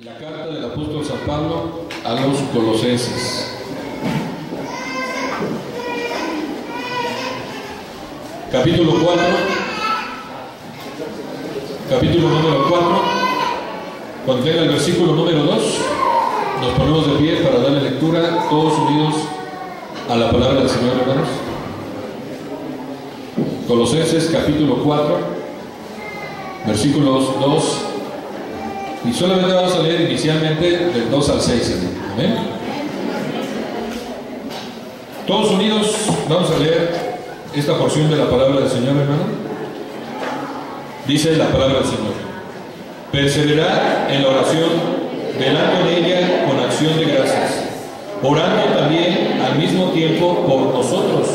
La carta del apóstol San Pablo a los Colosenses. Capítulo número 4. Cuando tenga el versículo número 2, nos ponemos de pie para darle lectura, todos unidos a la palabra del Señor, hermanos. Colosenses capítulo 4, versículos 2. Y solamente vamos a leer inicialmente del 2 al 6. ¿Amén? Todos unidos vamos a leer esta porción de la palabra del Señor, hermano. Dice la palabra del Señor: perseverad en la oración, velando en ella con acción de gracias, orando también al mismo tiempo por nosotros,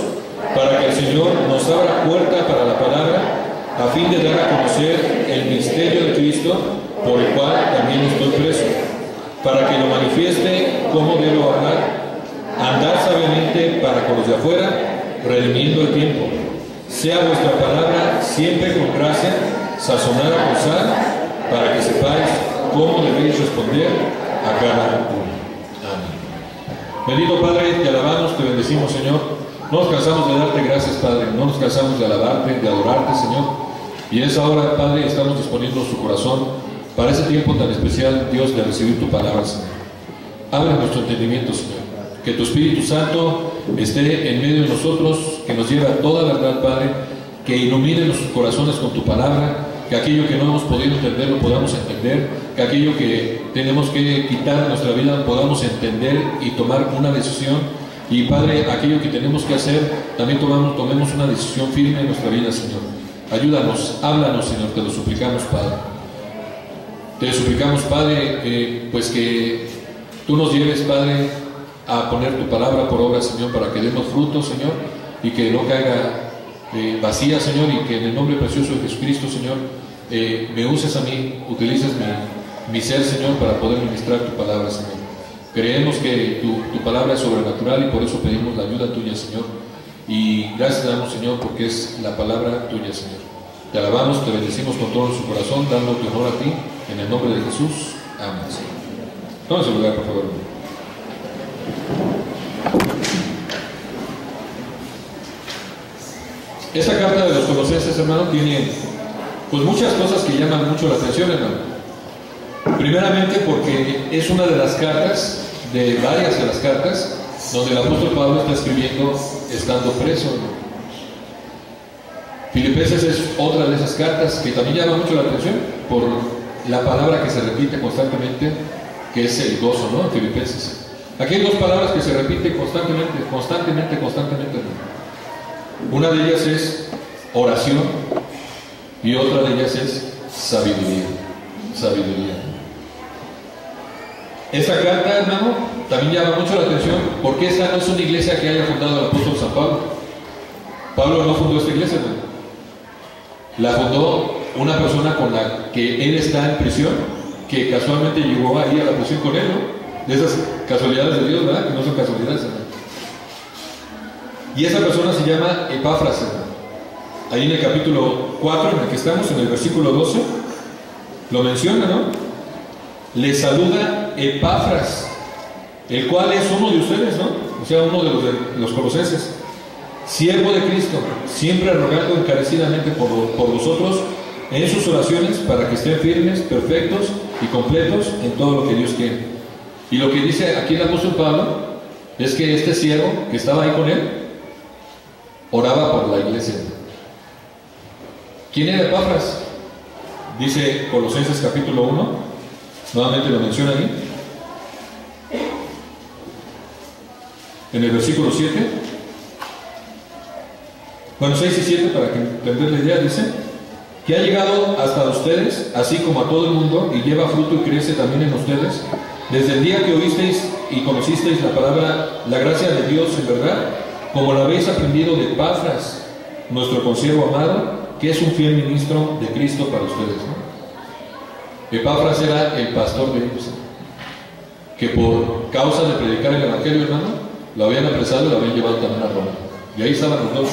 para que el Señor nos abra puerta para la palabra, a fin de dar a conocer el misterio de Cristo, por el cual también estoy preso, para que lo manifieste cómo debo hablar, andar sabiamente para con los de afuera, redimiendo el tiempo. Sea vuestra palabra siempre con gracia, sazonada con sal, para que sepáis cómo debéis responder a cada uno. Amén. Bendito Padre, te alabamos, te bendecimos, Señor. No nos cansamos de darte gracias, Padre. No nos cansamos de alabarte, de adorarte, Señor. Y en esa hora, Padre, estamos disponiendo su corazón para ese tiempo tan especial, Dios, de recibir tu palabra, Señor. Abre nuestro entendimiento, Señor. Que tu Espíritu Santo esté en medio de nosotros, que nos lleve a toda verdad, Padre, que ilumine nuestros corazones con tu palabra, que aquello que no hemos podido entender lo podamos entender, que aquello que tenemos que quitar de nuestra vida podamos entender y tomar una decisión. Y, Padre, aquello que tenemos que hacer, también tomemos una decisión firme en nuestra vida, Señor. Ayúdanos, háblanos, Señor, te lo suplicamos, Padre. Te suplicamos, Padre, pues que tú nos lleves, Padre, a poner tu palabra por obra, Señor, para que demos frutos, Señor, y que no caiga vacía, Señor, y que en el nombre precioso de Jesucristo, Señor, me uses a mí, utilices mi ser, Señor, para poder ministrar tu palabra, Señor. Creemos que tu palabra es sobrenatural y por eso pedimos la ayuda tuya, Señor. Y gracias te damos, Señor, porque es la palabra tuya, Señor. Te alabamos, te bendecimos con todo su corazón, dando tu honor a ti, en el nombre de Jesús. Amén. Vamos a lugar, por favor. Esta carta de los Colosenses, hermano, tiene pues muchas cosas que llaman mucho la atención, hermano. Primeramente porque es una de las cartas, de varias de las cartas, donde el apóstol Pablo está escribiendo estando preso, hermano. Filipenses es otra de esas cartas que también llama mucho la atención por la palabra que se repite constantemente, que es el gozo, ¿no? Filipenses. Aquí hay dos palabras que se repiten constantemente. Una de ellas es oración y otra de ellas es sabiduría. Esta carta, hermano, también llama mucho la atención porque esta no es una iglesia que haya fundado el apóstol San Pablo. Pablo no fundó esta iglesia, hermano. La fundó una persona con la que él está en prisión, que casualmente llegó ahí a la prisión con él, ¿no? De esas casualidades de Dios, ¿verdad? Que no son casualidades, hermano. Y esa persona se llama Epafras, hermano. Ahí en el capítulo 4, en el que estamos, en el versículo 12, lo menciona, ¿no? Le saluda Epafras, el cual es uno de ustedes, ¿no? O sea, uno de los colosenses, siervo de Cristo, siempre rogando encarecidamente por vosotros en sus oraciones, para que estén firmes, perfectos y completos en todo lo que Dios quiere. Y lo que dice aquí el apóstol Pablo es que este siervo que estaba ahí con él oraba por la iglesia. ¿Quién era Epafras? Dice Colosenses capítulo 1, nuevamente lo menciona ahí, en el versículo 7. Bueno, 6 y 7, para que entender la idea, dice que ha llegado hasta ustedes, así como a todo el mundo, y lleva fruto y crece también en ustedes, desde el día que oísteis y conocisteis la palabra, la gracia de Dios en verdad, como la habéis aprendido de Epafras, nuestro consiervo amado, que es un fiel ministro de Cristo para ustedes, ¿no? Epafras era el pastor de ellos, que por causa de predicar el evangelio, hermano, lo habían apresado y lo habían llevado también a Roma. Y ahí estaban los dos,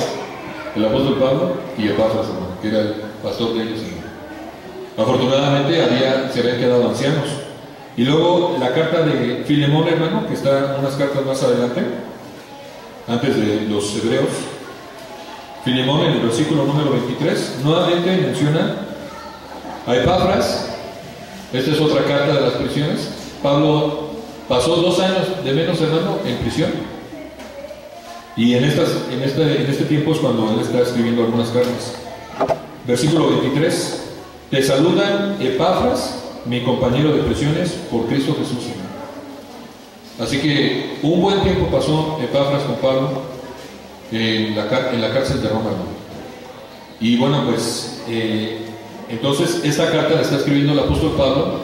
el apóstol Pablo y Epafras, hermano, que era el pastor de ellos, hermano. Afortunadamente se habían quedado ancianos, Y luego la carta de Filemón, hermano, que está unas cartas más adelante, antes de los hebreos. Filemón, en el versículo número 23, nuevamente menciona a Epafras. Esta es otra carta de las prisiones. Pablo pasó 2 años de menos, hermano, en prisión. Y en este tiempo es cuando él está escribiendo algunas cartas. Versículo 23. Te saludan Epafras, mi compañero de prisiones, por Cristo Jesús. Así que un buen tiempo pasó Epafras con Pablo en la cárcel de Roma. Y bueno, pues entonces esta carta la está escribiendo el apóstol Pablo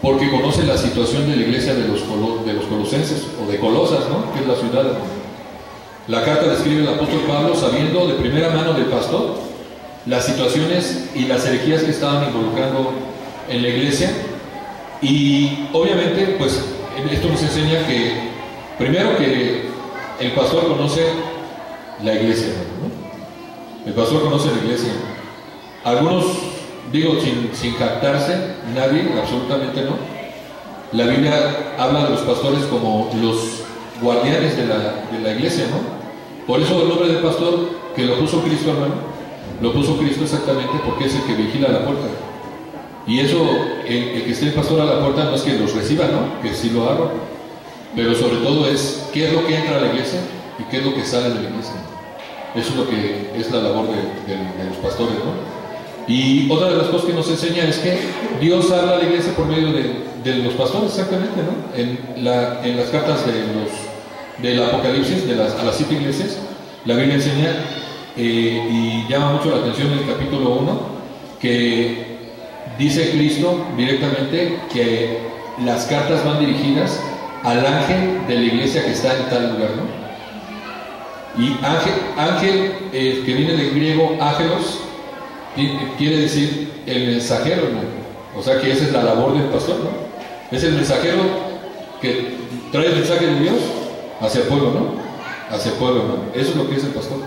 porque conoce la situación de la iglesia de los colosenses, o de Colosas, ¿no?, que es la ciudad. La carta la escribe el apóstol Pablo sabiendo de primera mano del pastor las situaciones y las herejías que estaban involucrando en la iglesia. Y obviamente, pues esto nos enseña que primero que el pastor conoce la iglesia, ¿no? El pastor conoce la iglesia. Algunos, digo, sin jactarse, nadie, absolutamente no. La Biblia habla de los pastores como los guardianes de la iglesia, ¿no? Por eso el nombre del pastor, que lo puso Cristo, hermano, lo puso Cristo exactamente porque es el que vigila la puerta. Y eso, el que esté el pastor a la puerta no es que los reciba, ¿no?, que sí lo haga, pero sobre todo es qué es lo que entra a la iglesia y qué es lo que sale de la iglesia. Eso es lo que es la labor de los pastores, ¿no? Y otra de las cosas que nos enseña es que Dios habla a la iglesia por medio de los pastores, exactamente, ¿no? En las cartas del Apocalipsis, a las 7 iglesias, la Biblia enseña, y llama mucho la atención en el capítulo 1, que dice Cristo directamente que las cartas van dirigidas al ángel de la iglesia que está en tal lugar, ¿no? Y ángel, que viene del griego ángelos, quiere decir el mensajero, ¿no? O sea que esa es la labor del pastor, ¿no? Es el mensajero que trae el mensaje de Dios hacia el pueblo, ¿no? Hacia el pueblo, ¿no? Eso es lo que es el pastor.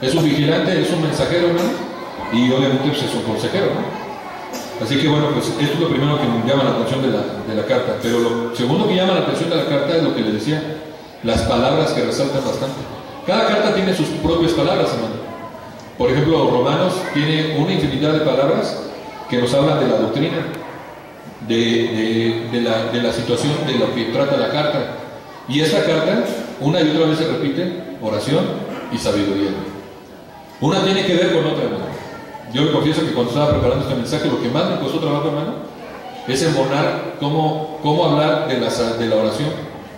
Es un vigilante, es un mensajero, ¿no? Y obviamente pues, es un consejero, ¿no? Así que bueno, pues esto es lo primero que me llama la atención de la carta. Pero lo segundo que llama la atención de la carta es lo que le decía, las palabras que resaltan bastante. Cada carta tiene sus propias palabras, hermano. Por ejemplo, Romanos tiene una infinidad de palabras que nos hablan de la doctrina, de la situación de lo que trata la carta. Y esta carta, una y otra vez se repite, oración y sabiduría. Una tiene que ver con otra, hermano. Yo me confieso que cuando estaba preparando este mensaje, lo que más me costó trabajo, hermano, es embonar cómo hablar de la oración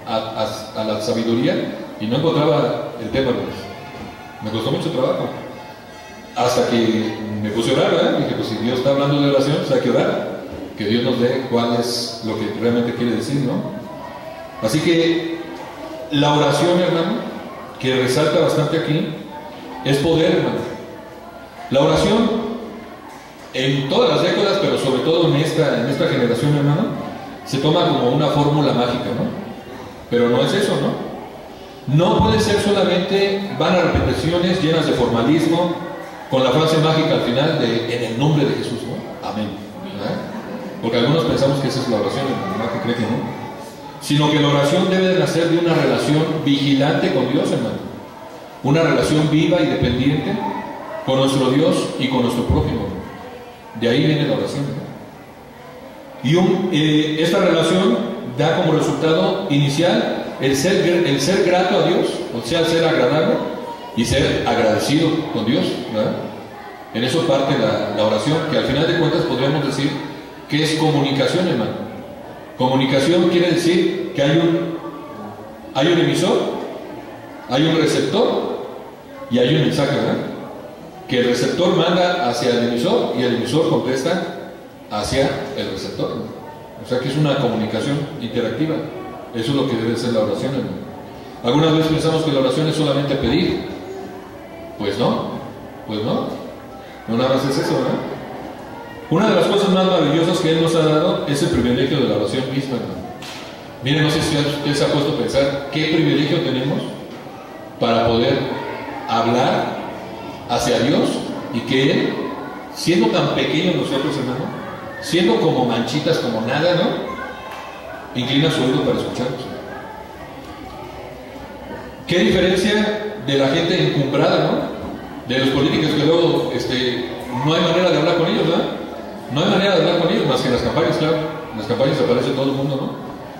a la sabiduría, y no encontraba el tema, hermano. Me costó mucho trabajo. Hasta que me puse a orar, ¿verdad? Dije, pues si Dios está hablando de oración, pues hay que orar. Que Dios nos dé cuál es lo que realmente quiere decir, ¿no? Así que la oración, hermano, que resalta bastante aquí, es poder, hermano. La oración, en todas las décadas, pero sobre todo en esta generación, hermano, se toma como una fórmula mágica, ¿no? Pero no es eso, ¿no? No puede ser solamente vanas repeticiones llenas de formalismo, con la frase mágica al final de en el nombre de Jesús, ¿no? Amén. ¿Verdad? Porque algunos pensamos que esa es la oración, hermano, que cree que no. Sino que la oración debe de nacer de una relación vigilante con Dios, hermano. Una relación viva y dependiente con nuestro Dios y con nuestro prójimo. De ahí viene la oración, ¿no? Y esta relación da como resultado inicial el ser grato a Dios, o sea, el ser agradable y ser agradecido con Dios, ¿verdad? En eso parte la oración, que al final de cuentas podríamos decir que es comunicación, hermano. Comunicación quiere decir que hay un emisor, hay un receptor y hay un mensaje, ¿verdad? Que el receptor manda hacia el emisor y el emisor contesta hacia el receptor, ¿no? O sea que es una comunicación interactiva. Eso es lo que debe ser la oración, hermano. Algunas veces pensamos que la oración es solamente pedir. Pues no, no nada más es eso, ¿verdad? Una de las cosas más maravillosas que Él nos ha dado es el privilegio de la oración misma, hermano. Miren, no sé si usted se ha puesto a pensar qué privilegio tenemos para poder hablar hacia Dios y que Él, siendo tan pequeño nosotros, hermano, siendo como manchitas, como nada, ¿no? inclina su oído para escucharnos. ¿Qué diferencia de la gente encumbrada, ¿no? De los políticos que luego no hay manera de hablar con ellos, ¿verdad? No hay manera de hablar con ellos más que en las campañas, claro. En las campañas aparece todo el mundo, ¿no?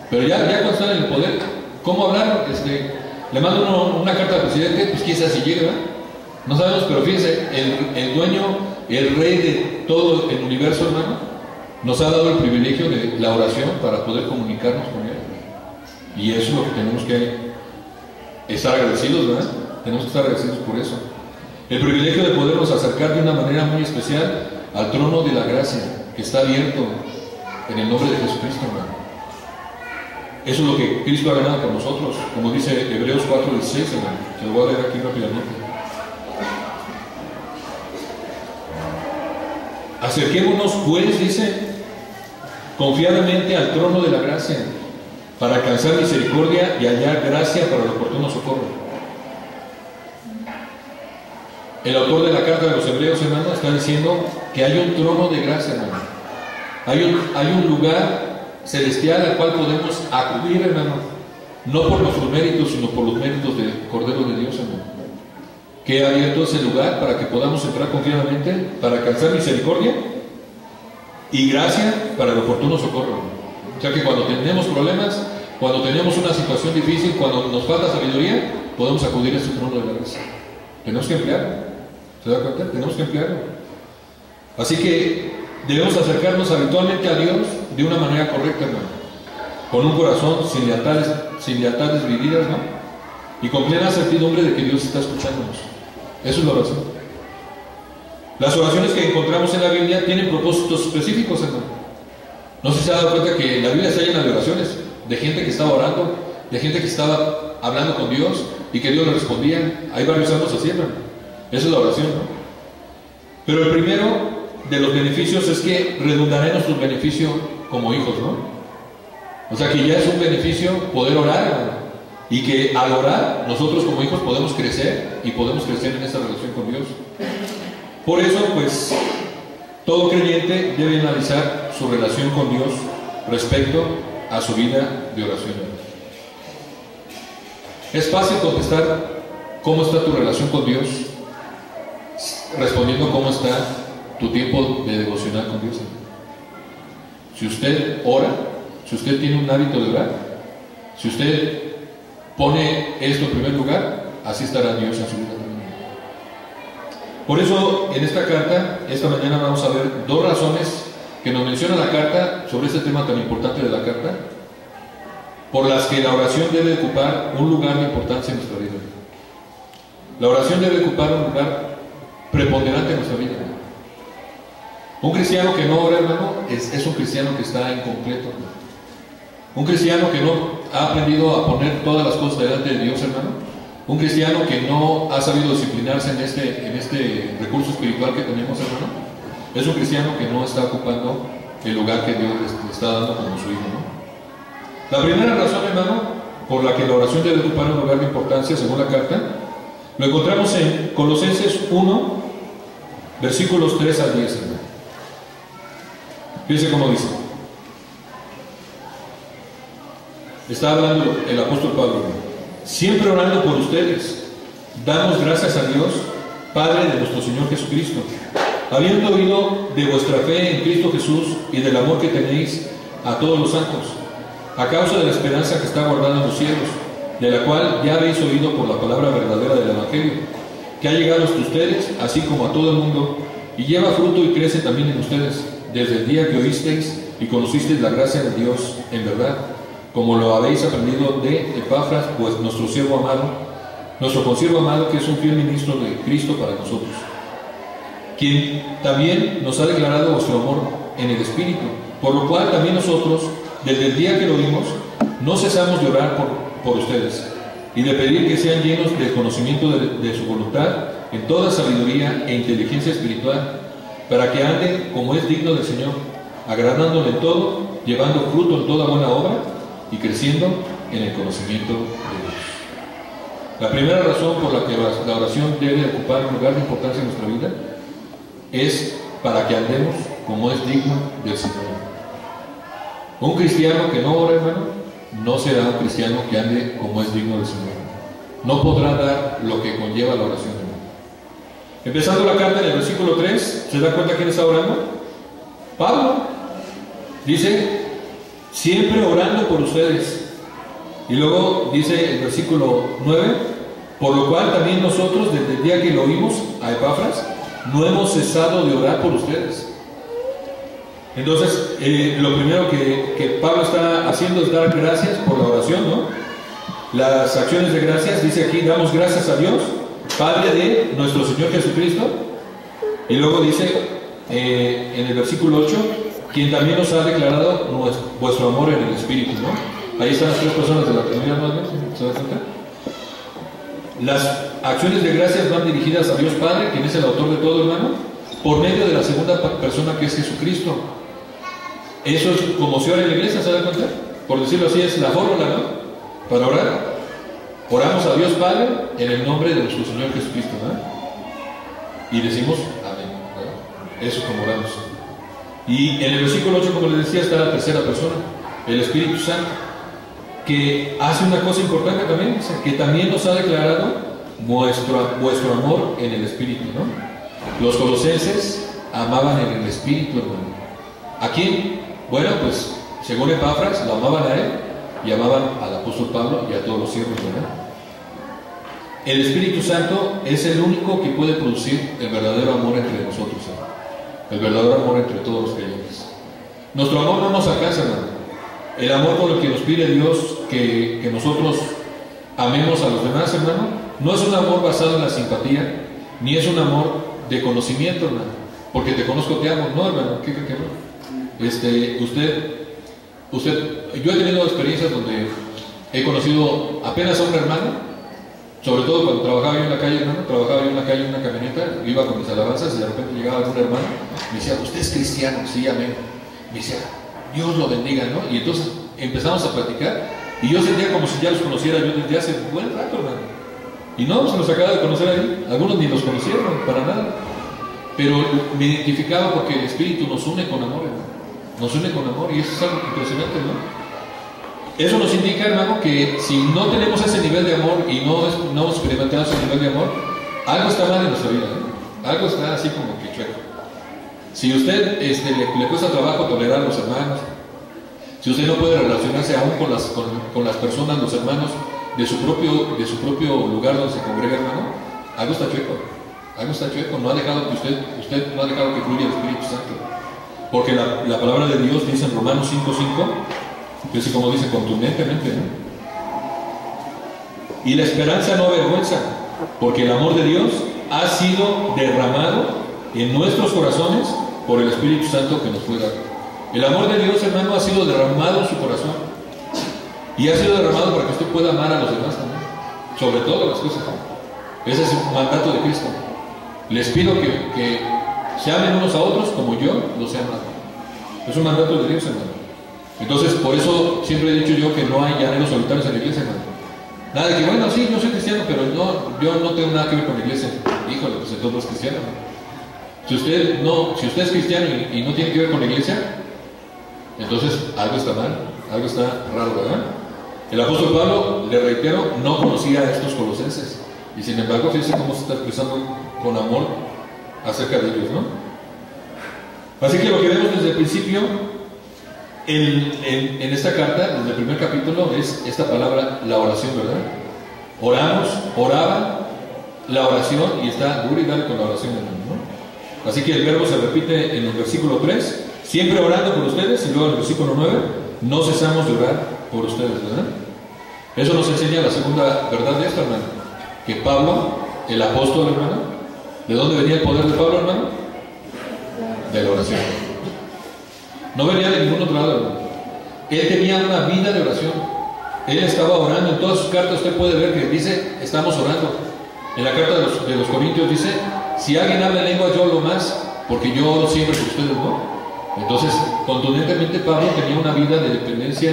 Pero ya cuando están en el poder, ¿cómo hablar? Le manda uno una carta al presidente, pues quién sabe si llega, ¿verdad? No sabemos, pero fíjense, el dueño, el rey de todo el universo, hermano, nos ha dado el privilegio de la oración para poder comunicarnos con él. Y eso es lo que tenemos que estar agradecidos, ¿verdad? Tenemos que estar agradecidos por eso. El privilegio de podernos acercar de una manera muy especial al trono de la gracia, que está abierto en el nombre de Jesucristo, hermano. Eso es lo que Cristo ha ganado por nosotros, como dice Hebreos 4:16, hermano. Se lo voy a leer aquí rápidamente. Acerquémonos, pues, dice, confiadamente al trono de la gracia, para alcanzar misericordia y hallar gracia para el oportuno socorro. El autor de la carta de los Hebreos, hermano, está diciendo que hay un trono de gracia, hermano. Hay un lugar celestial al cual podemos acudir, hermano, no por nuestros méritos, sino por los méritos del Cordero de Dios, hermano, que ha abierto ese lugar para que podamos entrar confiadamente, para alcanzar misericordia y gracia para el oportuno socorro, hermano. O sea que cuando tenemos problemas, cuando tenemos una situación difícil, cuando nos falta sabiduría, podemos acudir a ese trono de la gracia. Tenemos que emplearlo. ¿Se da cuenta? Tenemos que emplearlo. Así que debemos acercarnos habitualmente a Dios de una manera correcta, hermano, con un corazón sin lealtades vividas, ¿no? Y con plena certidumbre de que Dios está escuchándonos. Eso es la oración. Las oraciones que encontramos en la Biblia tienen propósitos específicos, hermano. No sé si se ha dado cuenta que la Biblia está llena de oraciones, de gente que estaba orando, de gente que estaba hablando con Dios y que Dios le respondía. Hay varios salmos así, hermano. Esa es la oración, ¿no? Pero el primero de los beneficios es que redundará en nuestro beneficio como hijos, ¿no? O sea que ya es un beneficio poder orar, hermano, y que al orar nosotros como hijos podemos crecer y podemos crecer en esta relación con Dios. Por eso, pues, todo creyente debe analizar su relación con Dios respecto a su vida de oración. Es fácil contestar cómo está tu relación con Dios respondiendo cómo está tu tiempo de devocional con Dios. Si usted ora, si usted tiene un hábito de orar, si usted pone esto en primer lugar, así estará Dios en su vida también. Por eso, en esta carta, esta mañana vamos a ver dos razones que nos menciona la carta sobre este tema tan importante de la carta, por las que la oración debe ocupar un lugar de importancia en nuestra vida. La oración debe ocupar un lugar preponderante en nuestra vida. Un cristiano que no ora, hermano, es un cristiano que está incompleto. Un cristiano que no ha aprendido a poner todas las cosas delante de Dios, hermano. Un cristiano que no ha sabido disciplinarse en este recurso espiritual que tenemos, hermano. Es un cristiano que no está ocupando el lugar que Dios le está dando como su hijo, ¿no? La primera razón, hermano, por la que la oración debe ocupar un lugar de importancia, según la carta, lo encontramos en Colosenses 1, versículos 3 al 10, hermano. Fíjense cómo dice. Está hablando el apóstol Pablo. Siempre orando por ustedes, damos gracias a Dios, Padre de nuestro Señor Jesucristo, habiendo oído de vuestra fe en Cristo Jesús y del amor que tenéis a todos los santos, a causa de la esperanza que está guardada en los cielos, de la cual ya habéis oído por la palabra verdadera del Evangelio, que ha llegado hasta ustedes, así como a todo el mundo, y lleva fruto y crece también en ustedes, desde el día que oísteis y conocisteis la gracia de Dios en verdad, como lo habéis aprendido de Epafras, pues nuestro siervo amado, nuestro consiervo amado, que es un fiel ministro de Cristo para nosotros, quien también nos ha declarado vuestro amor en el Espíritu, por lo cual también nosotros, desde el día que lo vimos, no cesamos de orar por ustedes y de pedir que sean llenos del conocimiento de su voluntad en toda sabiduría e inteligencia espiritual, para que anden como es digno del Señor, agradándole en todo, llevando fruto en toda buena obra y creciendo en el conocimiento de Dios. La primera razón por la que la oración debe ocupar un lugar de importancia en nuestra vida es para que andemos como es digno del Señor. Un cristiano que no ora, hermano, no será un cristiano que ande como es digno del Señor. No podrá dar lo que conlleva la oración, hermano. Empezando la carta en el versículo 3, ¿se da cuenta quién está orando? Pablo. Dice, siempre orando por ustedes. Y luego dice el versículo 9, por lo cual también nosotros, desde el día que lo oímos a Epafras, no hemos cesado de orar por ustedes. Entonces, lo primero que Pablo está haciendo es dar gracias por la oración, ¿no? Las acciones de gracias, dice aquí, damos gracias a Dios, Padre de nuestro Señor Jesucristo. Y luego dice, en el versículo 8, quien también nos ha declarado vuestro amor en el Espíritu, ¿no? Ahí están las tres personas de la Trinidad, ¿no? ¿Se da cuenta? Las acciones de gracias van dirigidas a Dios Padre, quien es el autor de todo, hermano, por medio de la segunda persona que es Jesucristo. Eso es como se ora en la iglesia, ¿se da cuenta? Por decirlo así, es la fórmula, ¿no? Para orar. Oramos a Dios Padre en el nombre de nuestro Señor Jesucristo, ¿no? Y decimos amén, ¿no? Eso es como oramos. Y en el versículo 8, como les decía, está la tercera persona, el Espíritu Santo, que hace una cosa importante también, dice, que también nos ha declarado vuestro amor en el Espíritu, ¿no? Los colosenses amaban en el Espíritu, hermano. ¿A quién? Bueno, pues según Epafras, lo amaban a él y amaban al apóstol Pablo y a todos los siervos, ¿verdad? El Espíritu Santo es el único que puede producir el verdadero amor entre nosotros, ¿verdad? El verdadero amor entre todos los creyentes. Nuestro amor no nos alcanza, hermano. El amor con el que nos pide Dios que nosotros amemos a los demás, hermano, no es un amor basado en la simpatía, ni es un amor de conocimiento, hermano. Porque te conozco, te amo. No, hermano, ¿qué cree que no? Yo he tenido experiencias donde he conocido apenas a un hermano, sobre todo cuando trabajaba yo en la calle, hermano, trabajaba yo en la calle en una camioneta, iba con mis alabanzas y de repente llegaba algún hermano, me decía, ¿usted es cristiano? Sí, amén. Me decía, Dios lo bendiga, ¿no? Y entonces empezamos a platicar y yo sentía como si ya los conociera yo desde hace buen rato, hermano. Y no, se los acaba de conocer ahí, algunos ni los conocieron, para nada. Pero me identificaba porque el Espíritu nos une con amor, hermano. Nos une con amor y eso es algo impresionante, ¿no? Eso nos indica, hermano, que si no tenemos ese nivel de amor y no experimentamos ese nivel de amor, algo está mal en nuestra vida, ¿no? Algo está así como que chueco. Si usted le cuesta trabajo tolerar a los hermanos, si usted no puede relacionarse aún con las personas, los hermanos de su propio lugar donde se congrega, hermano, algo está chueco. Algo está chueco. No ha dejado que usted no ha dejado que fluya el Espíritu Santo. Porque la palabra de Dios dice en Romanos 5:5, que así como dice contundentemente, ¿no? Y la esperanza no avergüenza, porque el amor de Dios ha sido derramado en nuestros corazones por el Espíritu Santo que nos fue dado. El amor de Dios, hermano, ha sido derramado en su corazón. Y ha sido derramado para que usted pueda amar a los demás también. Sobre todas las cosas, ¿no? Ese es el mandato de Cristo. Les pido que se amen unos a otros como yo los he amado. Es un mandato de Dios, hermano. Entonces, por eso siempre he dicho yo que no hay llaneros solitarios en la iglesia, hermano. Nada de que, bueno, sí, yo soy cristiano, pero yo no tengo nada que ver con la iglesia. Híjole, pues entonces no es cristiano, ¿no? Si usted es cristiano y no tiene que ver con la iglesia, entonces algo está mal, algo está raro, ¿verdad? El apóstol Pablo, le reitero, no conocía a estos colosenses. Y sin embargo, fíjense cómo se está expresando con amor acerca de ellos, ¿no? Así que lo que vemos desde el principio en esta carta, desde el primer capítulo, es esta palabra, la oración, ¿verdad? Oramos, oraban, la oración, y está duro y dale con la oración, hermano, ¿no? Así que el verbo se repite en el versículo 3, siempre orando por ustedes, y luego en el versículo 9, no cesamos de orar por ustedes, ¿verdad? Eso nos enseña la segunda verdad de esto, hermano, que Pablo, el apóstol, hermano, ¿de dónde venía el poder de Pablo, hermano? De la oración. No venía de ningún otro lado, hermano. Él tenía una vida de oración. Él estaba orando. En todas sus cartas usted puede ver que dice, estamos orando. En la carta de los Corintios dice, si alguien habla en lengua, yo hablo más, porque yo oro siempre por ustedes, ¿no? Entonces, contundentemente Pablo tenía una vida de dependencia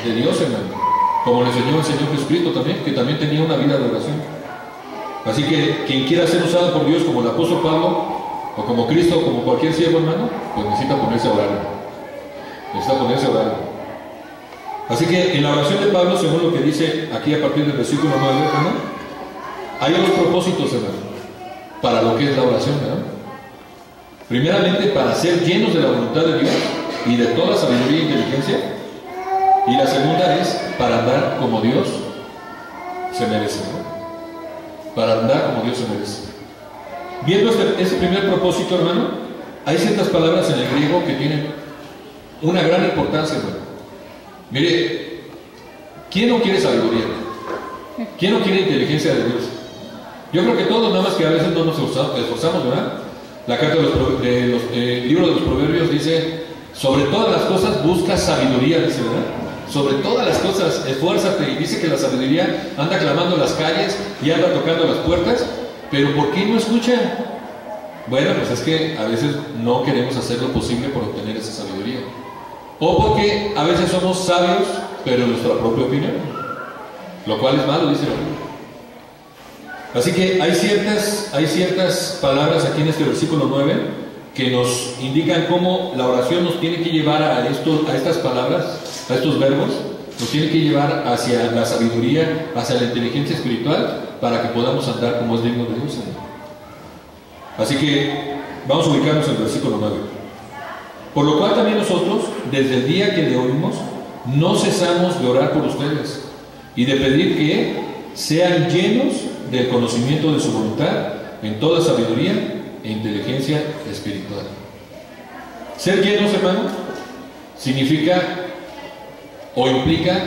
de Dios, hermano. Como le enseñó el Señor Jesucristo también, que también tenía una vida de oración. Así que quien quiera ser usado por Dios como el apóstol Pablo, o como Cristo, o como cualquier siervo, hermano, pues necesita ponerse a orar. Necesita ponerse a orar. Así que en la oración de Pablo, según lo que dice aquí a partir del versículo 9, ¿no? Hay dos propósitos, hermano, para lo que es la oración, ¿no? Primeramente, para ser llenos de la voluntad de Dios y de toda sabiduría e inteligencia. Y la segunda es para andar como Dios se merece, ¿no? Para andar como Dios se merece. Viendo ese primer propósito, hermano, hay ciertas palabras en el griego que tienen una gran importancia, hermano. Mire, ¿quién no quiere sabiduría? ¿Quién no quiere inteligencia de Dios? Yo creo que todos, nada más que a veces no nos esforzamos, ¿verdad? La carta del libro de los Proverbios dice: sobre todas las cosas busca sabiduría, dice, ¿verdad? Sobre todas las cosas esfuérzate. Y dice que la sabiduría anda clamando en las calles y anda tocando las puertas. Pero ¿por qué no escucha? Bueno, pues es que a veces no queremos hacer lo posible por obtener esa sabiduría. O porque a veces somos sabios, pero en nuestra propia opinión, lo cual es malo, dice la Biblia. Así que hay ciertas palabras aquí en este versículo 9 que nos indican cómo la oración nos tiene que llevar a estas palabras, a estos verbos, nos tiene que llevar hacia la sabiduría, hacia la inteligencia espiritual, para que podamos andar como es digno de Dios. Así que vamos a ubicarnos en el versículo 9. Por lo cual también nosotros, desde el día que le oímos, no cesamos de orar por ustedes y de pedir que sean llenos del conocimiento de su voluntad en toda sabiduría e inteligencia espiritual. Ser llenos, hermano, significa o implica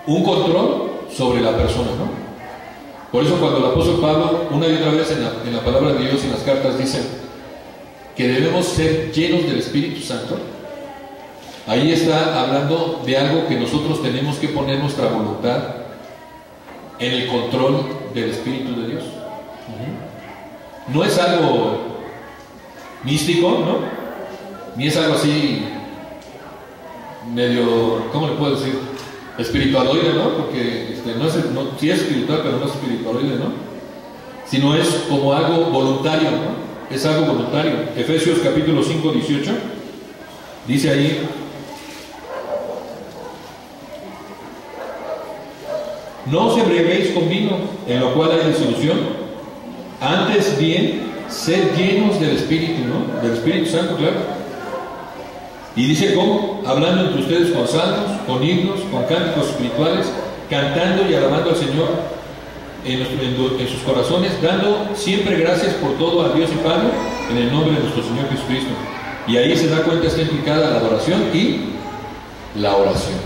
un control sobre la persona, ¿no? Por eso cuando el apóstol Pablo, una y otra vez en la palabra de Dios y en las cartas, dice que debemos ser llenos del Espíritu Santo, ahí está hablando de algo que nosotros tenemos que poner nuestra voluntad en el control del Espíritu de Dios. No es algo místico, ¿no? Ni es algo así medio, ¿cómo le puedo decir? Espiritualoide, ¿no? Porque sí es espiritual, pero no es espiritualoide, ¿no? Sino es como algo voluntario, ¿no? Es algo voluntario. Efesios capítulo 5, 18 dice ahí: no os embriaguéis con vino, en lo cual hay disolución, antes bien, sed llenos del Espíritu, ¿no? Del Espíritu Santo, claro. Y dice cómo, hablando entre ustedes con salmos, con himnos, con cánticos espirituales, cantando y alabando al Señor en sus corazones, dando siempre gracias por todo a Dios y Padre, en el nombre de nuestro Señor Jesucristo. Y ahí se da cuenta, está implicada la adoración y la oración.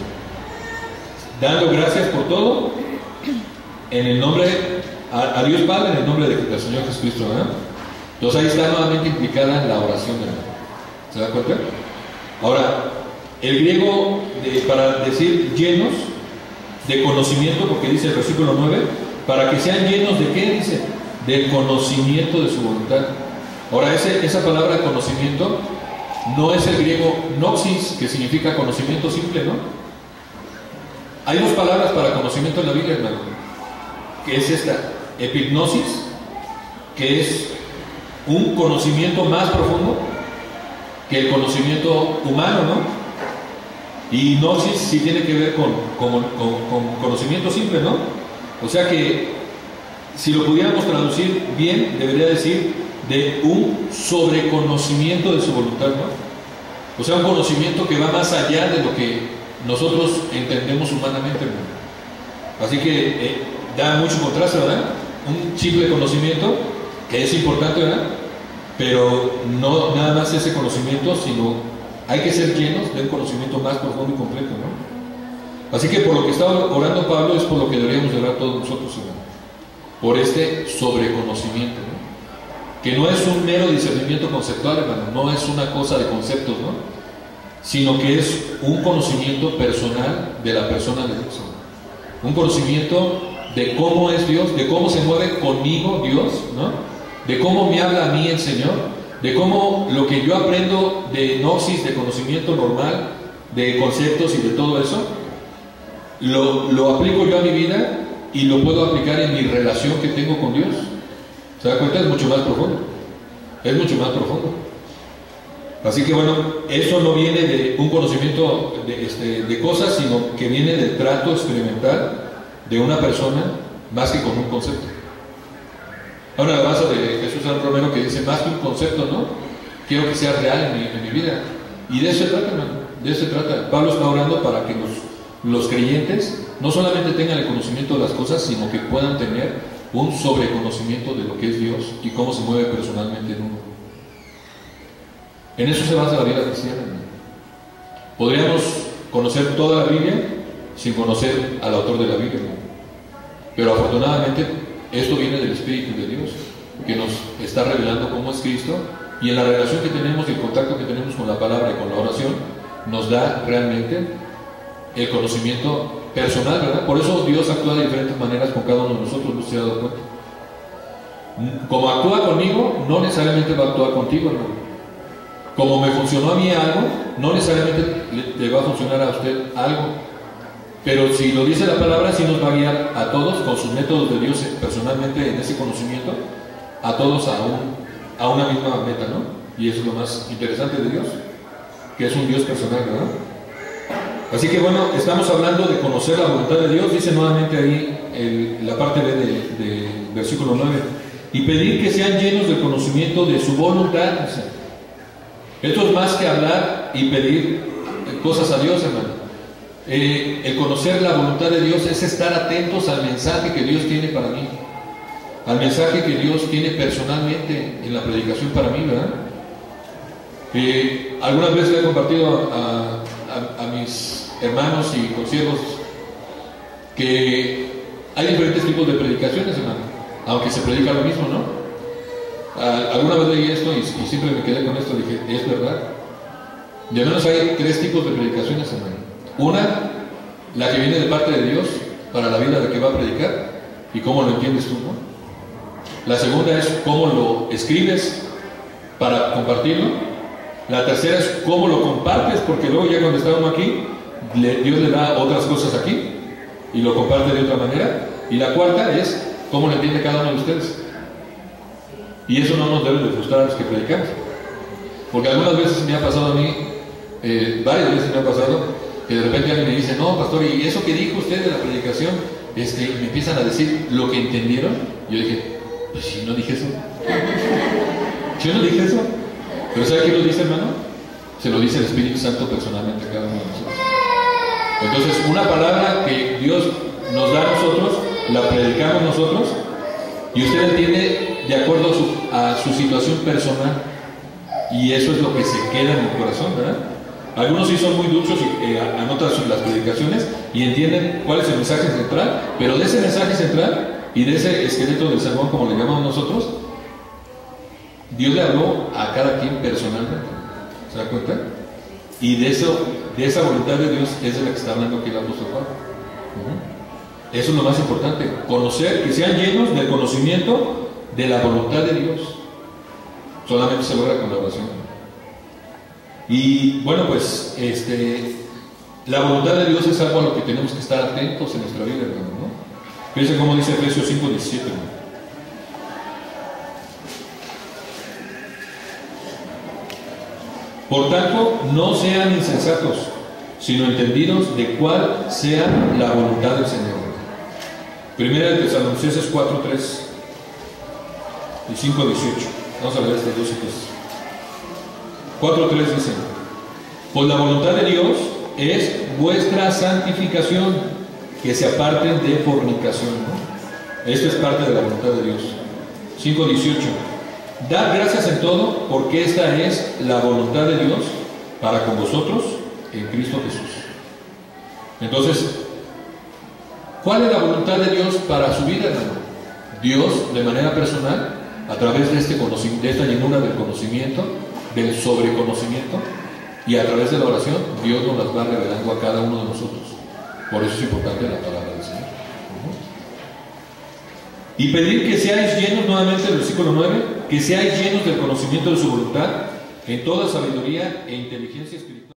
Dando gracias por todo, en el nombre a Dios Padre, en el nombre del Señor Jesucristo, ¿verdad? Entonces ahí está nuevamente implicada la oración, ¿verdad? ¿Se da cuenta? Ahora, el griego para decir llenos de conocimiento, porque dice el versículo 9, para que sean llenos de ¿qué dice? Del conocimiento de su voluntad. Ahora, esa palabra conocimiento no es el griego noxis, que significa conocimiento simple, ¿no? Hay dos palabras para conocimiento en la Biblia, hermano, que es esta: epignosis, que es un conocimiento más profundo que el conocimiento humano, ¿no? Y gnosis sí tiene que ver con conocimiento simple, ¿no? O sea que, si lo pudiéramos traducir bien, debería decir de un sobreconocimiento de su voluntad, ¿no? O sea, un conocimiento que va más allá de lo que nosotros entendemos humanamente, ¿no? Así que da mucho contraste, ¿verdad? Un simple conocimiento, que es importante, ¿verdad? Pero no nada más ese conocimiento, sino hay que ser llenos de un conocimiento más profundo y completo, ¿no? Así que por lo que está orando Pablo es por lo que deberíamos de orar todos nosotros, hermano, por este sobreconocimiento, ¿no? Que no es un mero discernimiento conceptual, hermano, no es una cosa de conceptos, ¿no? Sino que es un conocimiento personal de la persona de Dios, ¿no? Un conocimiento de cómo es Dios, de cómo se mueve conmigo Dios, ¿no? De cómo me habla a mí el Señor, de cómo lo que yo aprendo de gnosis, de conocimiento normal, de conceptos y de todo eso, lo aplico yo a mi vida y lo puedo aplicar en mi relación que tengo con Dios. ¿Se da cuenta? Es mucho más profundo. Es mucho más profundo. Así que bueno, eso no viene de un conocimiento de cosas, sino que viene del trato experimental de una persona más que con un concepto. Ahora la base de Jesús San Romero que dice, más que un concepto, ¿no? Quiero que sea real en mi vida. Y de eso se trata, hermano, de eso se trata. Pablo está orando para que los creyentes no solamente tengan el conocimiento de las cosas, sino que puedan tener un sobreconocimiento de lo que es Dios y cómo se mueve personalmente en uno. En eso se basa la vida cristiana. Podríamos conocer toda la Biblia sin conocer al autor de la Biblia, pero afortunadamente esto viene del Espíritu de Dios, que nos está revelando cómo es Cristo, y en la relación que tenemos y el contacto que tenemos con la palabra y con la oración nos da realmente el conocimiento personal, ¿verdad? Por eso Dios actúa de diferentes maneras con cada uno de nosotros, ¿no se ha dado cuenta? Como actúa conmigo, no necesariamente va a actuar contigo, hermano. Como me funcionó a mí algo, no necesariamente le va a funcionar a usted algo. Pero si lo dice la palabra, sí nos va a guiar a todos con sus métodos de Dios personalmente en ese conocimiento, a todos a una misma meta, ¿no? Y eso es lo más interesante de Dios, que es un Dios personal, ¿verdad? Así que bueno, estamos hablando de conocer la voluntad de Dios, dice nuevamente ahí la parte B del versículo 9, y pedir que sean llenos del conocimiento de su voluntad. Esto es más que hablar y pedir cosas a Dios, hermano. El conocer la voluntad de Dios es estar atentos al mensaje que Dios tiene para mí, al mensaje que Dios tiene personalmente en la predicación para mí, ¿verdad? Algunas veces le he compartido a mis hermanos y consiervos que hay diferentes tipos de predicaciones, hermano, aunque se predica lo mismo, ¿no? Alguna vez leí esto y siempre me quedé con esto, dije, es verdad. Y al menos hay 3 tipos de predicaciones, hermano. Una, la que viene de parte de Dios para la vida de que va a predicar y cómo lo entiendes tú, ¿no? La segunda es cómo lo escribes para compartirlo. La tercera es cómo lo compartes, porque luego ya cuando está uno aquí, Dios le da otras cosas aquí y lo comparte de otra manera. Y la cuarta es cómo lo entiende cada uno de ustedes. Y eso no nos debe de frustrar a los que predicamos, porque algunas veces me ha pasado a mí, varias veces me ha pasado, que de repente alguien me dice, no, pastor, ¿y eso que dijo usted de la predicación? Me empiezan a decir lo que entendieron. Yo dije, pues si no dije eso. Yo no dije eso. Pero ¿sabe quién lo dice, hermano? Se lo dice el Espíritu Santo personalmente a cada uno de nosotros. Entonces, una palabra que Dios nos da a nosotros, la predicamos nosotros, y usted entiende de acuerdo a su situación personal, y eso es lo que se queda en el corazón, ¿verdad? Algunos sí son muy duchos y anotan las predicaciones y entienden cuál es el mensaje central, pero de ese mensaje central y de ese esqueleto del sermón, como le llamamos nosotros, Dios le habló a cada quien personalmente. ¿Se da cuenta? Y de esa voluntad de Dios es de la que está hablando aquí el apóstol Pablo. Eso es lo más importante, conocer, que sean llenos del conocimiento de la voluntad de Dios. Solamente se logra con la oración. Y bueno, pues la voluntad de Dios es algo a lo que tenemos que estar atentos en nuestra vida, hermano, ¿no? Fíjense cómo dice Efesios 5:17. Por tanto, no sean insensatos, sino entendidos de cuál sea la voluntad del Señor. Primera de Tesalonicenses 4:3 y 5:18. Vamos a ver estas dos citas. 4:3 dice: pues la voluntad de Dios es vuestra santificación, que se aparten de fornicación, ¿no? Esto es parte de la voluntad de Dios. 5:18: dad gracias en todo, porque esta es la voluntad de Dios para con vosotros en Cristo Jesús. Entonces, ¿cuál es la voluntad de Dios para su vida, hermano? Dios, de manera personal, a través de esta llenura del conocimiento, del sobreconocimiento, y a través de la oración, Dios nos las va revelando a cada uno de nosotros. Por eso es importante la palabra del Señor. Y pedir que seáis llenos, nuevamente el versículo 9, que seáis llenos del conocimiento de su voluntad, en toda sabiduría e inteligencia espiritual.